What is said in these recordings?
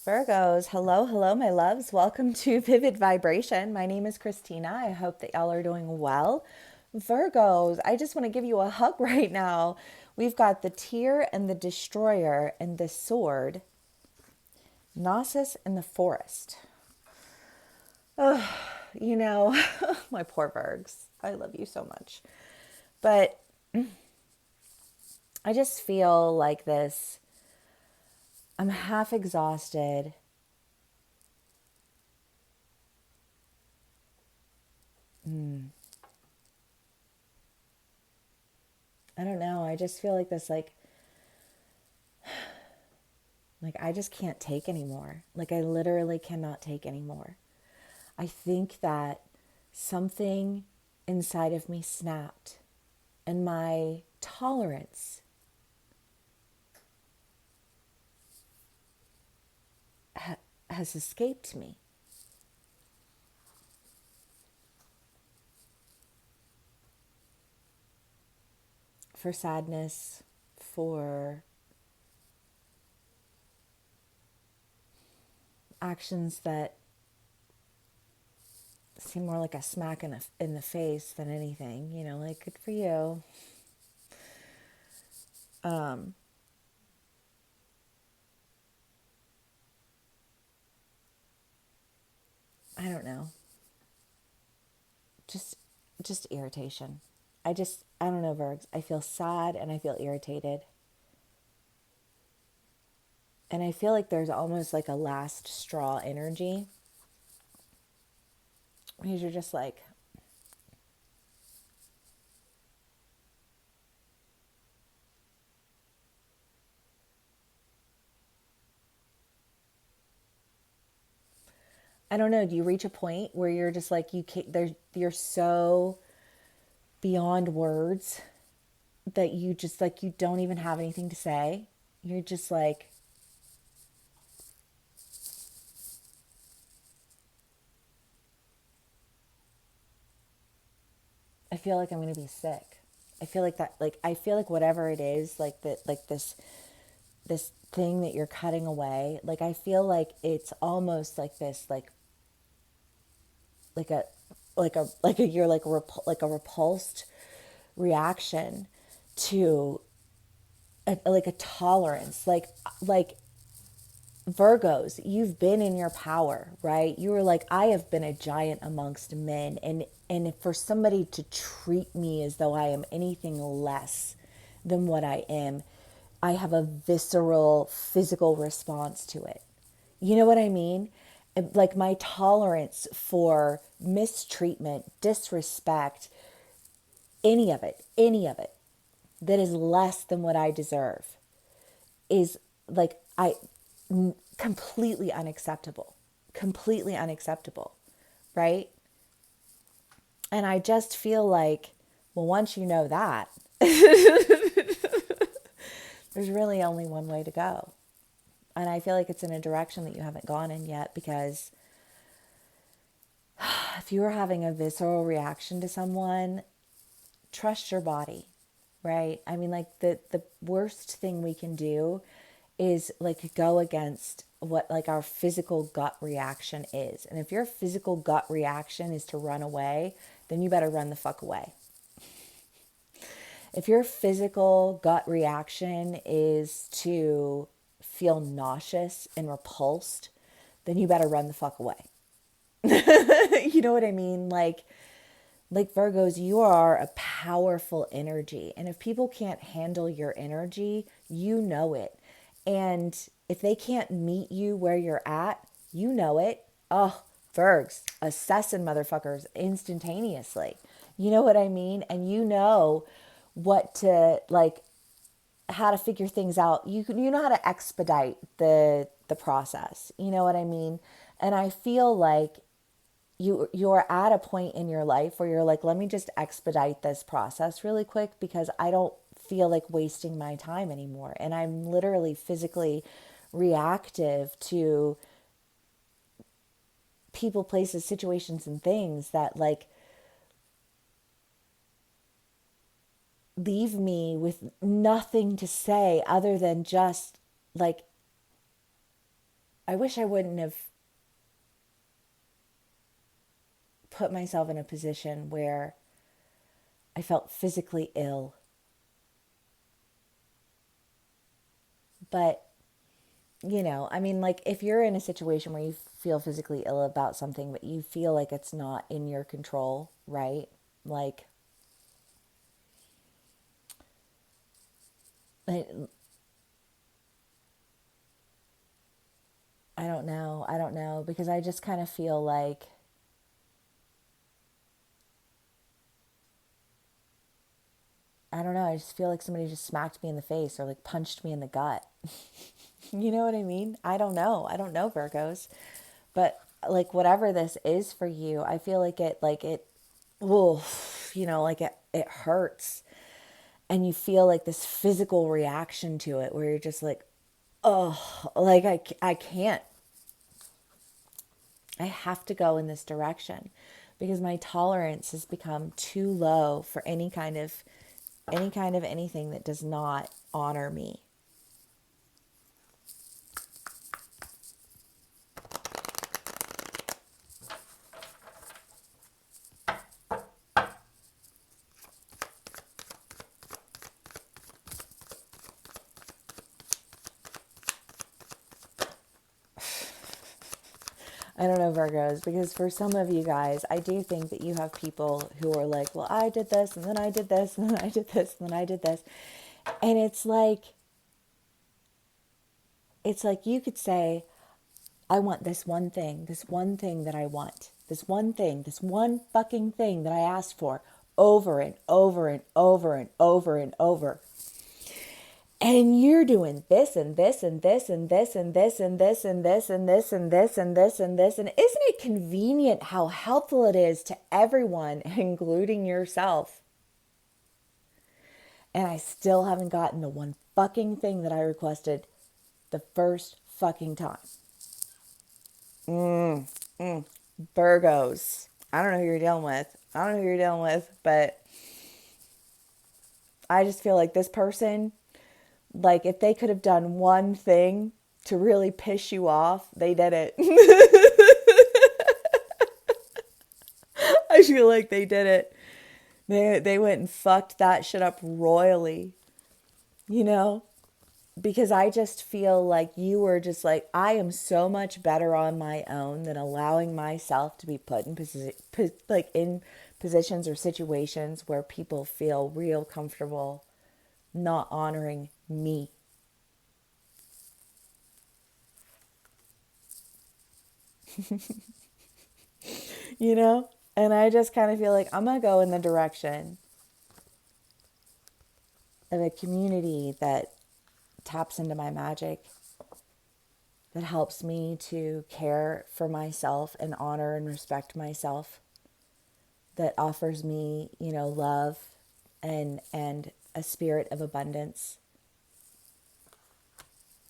Virgos, hello, hello, my loves. Welcome to Vivid Vibration. My name is Christina. I hope that y'all are doing well. Virgos, I just want to give you a hug right now. We've got the Tear and the Destroyer and the Sword, Gnosis and the Forest. You know, my poor Virgs. I love you so much. But I just feel like this. I'm half exhausted. I don't know. I just feel like this, like I just can't take anymore. Like I literally cannot take anymore. I think that something inside of me snapped and my tolerance has escaped me for sadness, for actions that seem more like a smack in the face than anything, like good for you. I don't know. Just just irritation. I don't know, Virgs. I feel sad and I feel irritated. And I feel like there's almost like a last straw energy. Because you're just like, I don't know, do you reach a point where you're just like, you can't, you're so beyond words that you just like, you don't even have anything to say? You're just like, I feel like I'm going to be sick. I feel like that, like, I feel like whatever it is, like that, like this thing that you're cutting away, like, I feel like it's almost like this, like a, you're like like a repulsed reaction to like a tolerance, like Virgos, you've been in your power, right? You were like, I have been a giant amongst men, and for somebody to treat me as though I am anything less than what I am, I have a visceral physical response to it. You know what I mean? Like my tolerance for mistreatment, disrespect, any of it that is less than what I deserve is like completely unacceptable. Completely unacceptable, right? And I just feel like, well, once you know that, there's really only one way to go. And I feel like it's in a direction that you haven't gone in yet, because if you are having a visceral reaction to someone, trust your body, right? I mean, like the worst thing we can do is like go against what like our physical gut reaction is. And if your physical gut reaction is to run away, then you better run the fuck away. If your physical gut reaction is to feel nauseous and repulsed, then you better run the fuck away. You know what I mean? Like Virgos, you are a powerful energy. And if people can't handle your energy, you know it. And if they can't meet you where you're at, you know it. Oh, Virgs, assassin motherfuckers instantaneously. You know what I mean? And you know what to like, how to figure things out. You know how to expedite the process. You know what I mean? And I feel like you're at a point in your life where you're like, let me just expedite this process really quick, because I don't feel like wasting my time anymore. And I'm literally physically reactive to people, places, situations, and things that like leave me with nothing to say other than just like I wish I wouldn't have put myself in a position where I felt physically ill. But, I mean, like if you're in a situation where you feel physically ill about something, but you feel like it's not in your control, right? Like, I, I don't know. I don't know because I just kind of feel like, I don't know. I just feel like somebody just smacked me in the face or like punched me in the gut. You know what I mean? I don't know. I don't know, Virgos. But like whatever this is for you, I feel like it hurts. And you feel like this physical reaction to it where you're just like, oh, like I can't. I have to go in this direction because my tolerance has become too low for any kind of anything that does not honor me. I don't know, Virgos, because for some of you guys, I do think that you have people who are like, well, I did this, and then I did this, and then I did this, and then I did this. And it's like you could say, I want this one thing that I want, this one thing, this one fucking thing that I asked for over and over and over and over and over. And you're doing this and this and this and this and this and this and this and this and this and this and this. And isn't it convenient how helpful it is to everyone, including yourself? And I still haven't gotten the one fucking thing that I requested the first fucking time. Virgos. I don't know who you're dealing with. I don't know who you're dealing with, but I just feel like this person, like if they could have done one thing to really piss you off, they did it. I feel like they did it. They went and fucked that shit up royally, you know? Because I just feel like you were just like, I am so much better on my own than allowing myself to be put in in positions or situations where people feel real comfortable not honoring me. You know? And I just kind of feel like I'm going to go in the direction of a community that taps into my magic, that helps me to care for myself and honor and respect myself, that offers me, love and a spirit of abundance,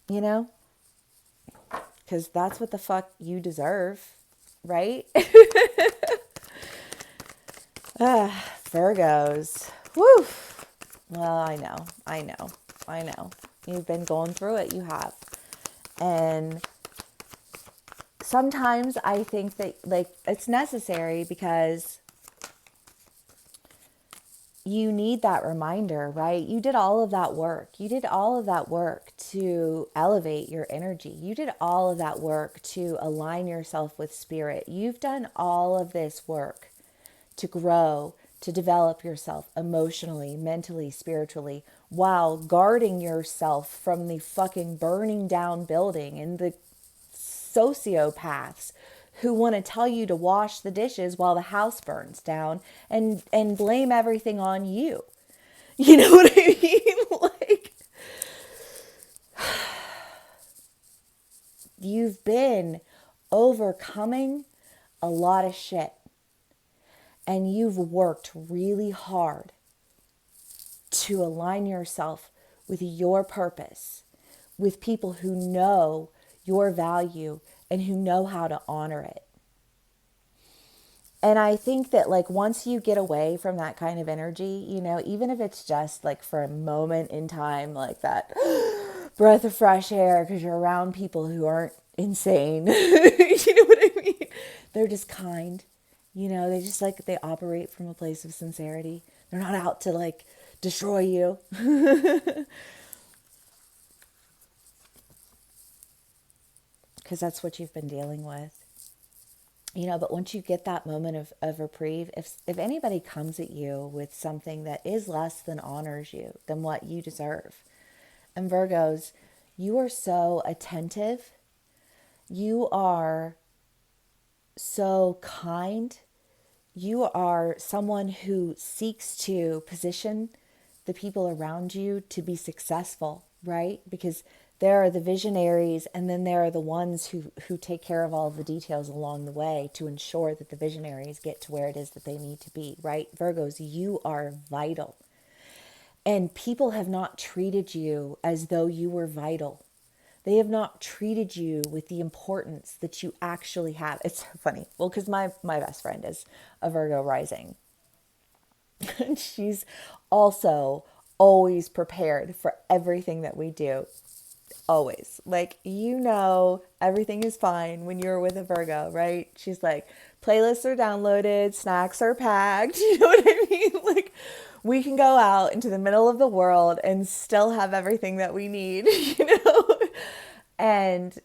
you know? Because that's what the fuck you deserve, right? Virgos. Woo! Well, I know. You've been going through it, you have. And sometimes I think that, like, it's necessary because you need that reminder, right? You did all of that work. You did all of that work to elevate your energy. You did all of that work to align yourself with spirit. You've done all of this work to grow, to develop yourself emotionally, mentally, spiritually, while guarding yourself from the fucking burning down building and the sociopaths who want to tell you to wash the dishes while the house burns down and blame everything on you. You know what I mean? Like, you've been overcoming a lot of shit and you've worked really hard to align yourself with your purpose, with people who know your value and who know how to honor it. And I think that, like, once you get away from that kind of energy, even if it's just like for a moment in time, like that breath of fresh air, because you're around people who aren't insane. You know what I mean? They're just kind. They just like, they operate from a place of sincerity. They're not out to like destroy you. Because that's what you've been dealing with. But once you get that moment of reprieve, if anybody comes at you with something that is less than honors you, than what you deserve, and Virgos, you are so attentive, you are so kind, you are someone who seeks to position the people around you to be successful, right? Because there are the visionaries, and then there are the ones who take care of all of the details along the way to ensure that the visionaries get to where it is that they need to be, right? Virgos, you are vital. And people have not treated you as though you were vital. They have not treated you with the importance that you actually have. It's so funny. Well, because my best friend is a Virgo rising. And she's also always prepared for everything that we do. Always. Like, everything is fine when you're with a Virgo, right? She's like, playlists are downloaded, snacks are packed. You know what I mean? Like, we can go out into the middle of the world and still have everything that we need, And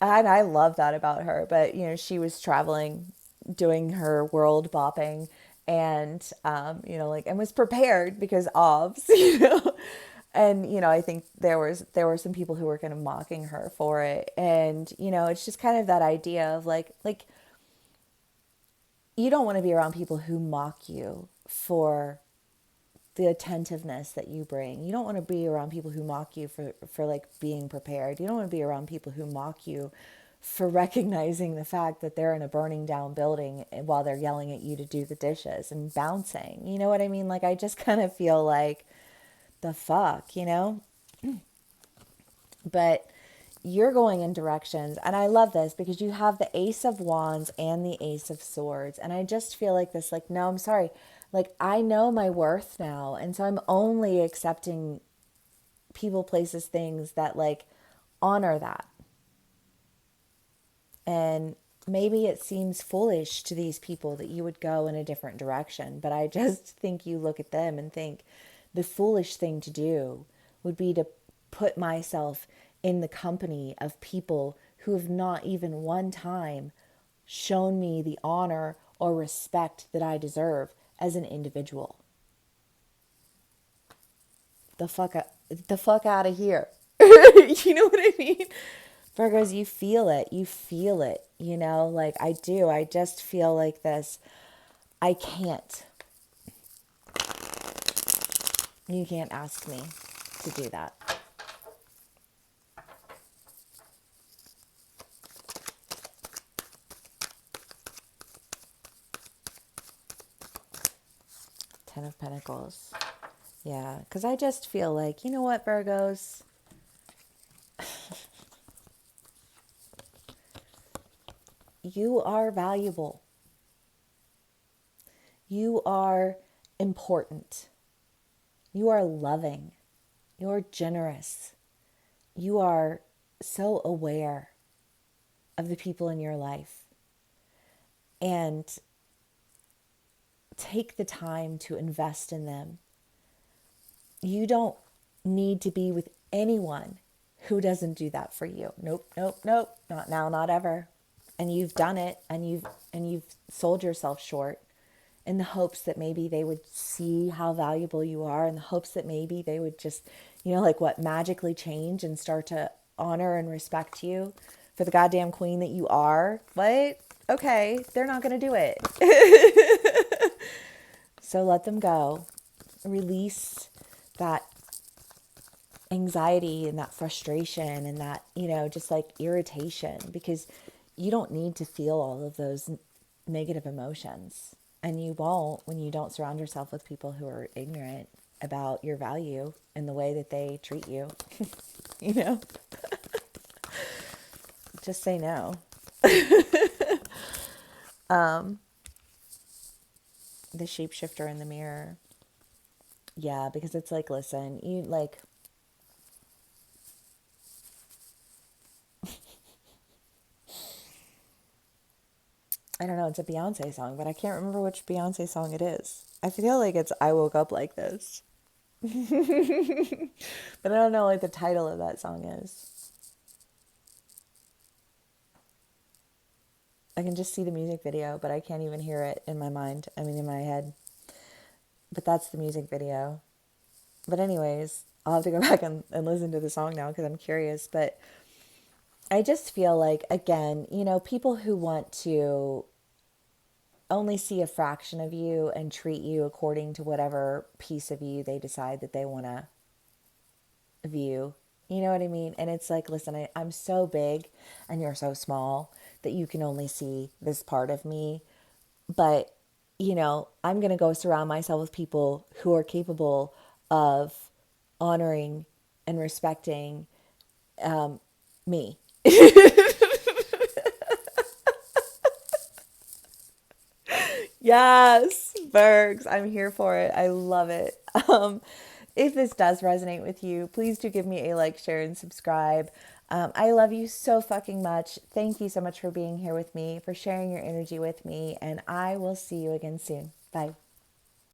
I love that about her. But, she was traveling, doing her world bopping, and, and was prepared because obs, And, I think there were some people who were kind of mocking her for it. And, it's just kind of that idea of like you don't want to be around people who mock you for the attentiveness that you bring. You don't want to be around people who mock you for like being prepared. You don't want to be around people who mock you for recognizing the fact that they're in a burning down building while they're yelling at you to do the dishes and bouncing. You know what I mean? Like, I just kind of feel like, the fuck. But you're going in directions, and I love this because you have the Ace of Wands and the Ace of Swords, and I just feel like this, like, no, I'm sorry, like, I know my worth now, and so I'm only accepting people, places, things that like honor that. And maybe it seems foolish to these people that you would go in a different direction, but I just think you look at them and think the foolish thing to do would be to put myself in the company of people who have not even one time shown me the honor or respect that I deserve as an individual. The fuck out of here. You know what I mean? Virgos, you feel it. You feel it. Like, I do. I just feel like this. I can't. You can't ask me to do that. Ten of Pentacles. Yeah, because I just feel like, you know what, Virgos? You are valuable. You are important. You are loving. You are generous. You are so aware of the people in your life. And take the time to invest in them. You don't need to be with anyone who doesn't do that for you. Nope, nope, nope. Not now, not ever. And you've done it, and you've sold yourself short in the hopes that maybe they would see how valuable you are, in the hopes that maybe they would just, like, what, magically change and start to honor and respect you for the goddamn queen that you are. What? Okay, they're not going to do it. So let them go. Release that anxiety and that frustration and that, just like irritation, because you don't need to feel all of those negative emotions. And you won't when you don't surround yourself with people who are ignorant about your value and the way that they treat you. you know? Just say no. The shapeshifter in the mirror. Yeah, because it's like, listen, I don't know, it's a Beyonce song, but I can't remember which Beyonce song it is. I feel like it's I Woke Up Like This. But I don't know like the title of that song is. I can just see the music video, but I can't even hear it in my mind. I mean, in my head. But that's the music video. But anyways, I'll have to go back and listen to the song now because I'm curious. But I just feel like, again, people who want to only see a fraction of you and treat you according to whatever piece of you they decide that they want to view. You know what I mean? And it's like, listen, I'm so big and you're so small that you can only see this part of me. But, I'm going to go surround myself with people who are capable of honoring and respecting me. Yes, Bergs. I'm here for it. I love it. If this does resonate with you, please do give me a like, share, and subscribe. I love you so fucking much. Thank you so much for being here with me, for sharing your energy with me, and I will see you again soon. Bye.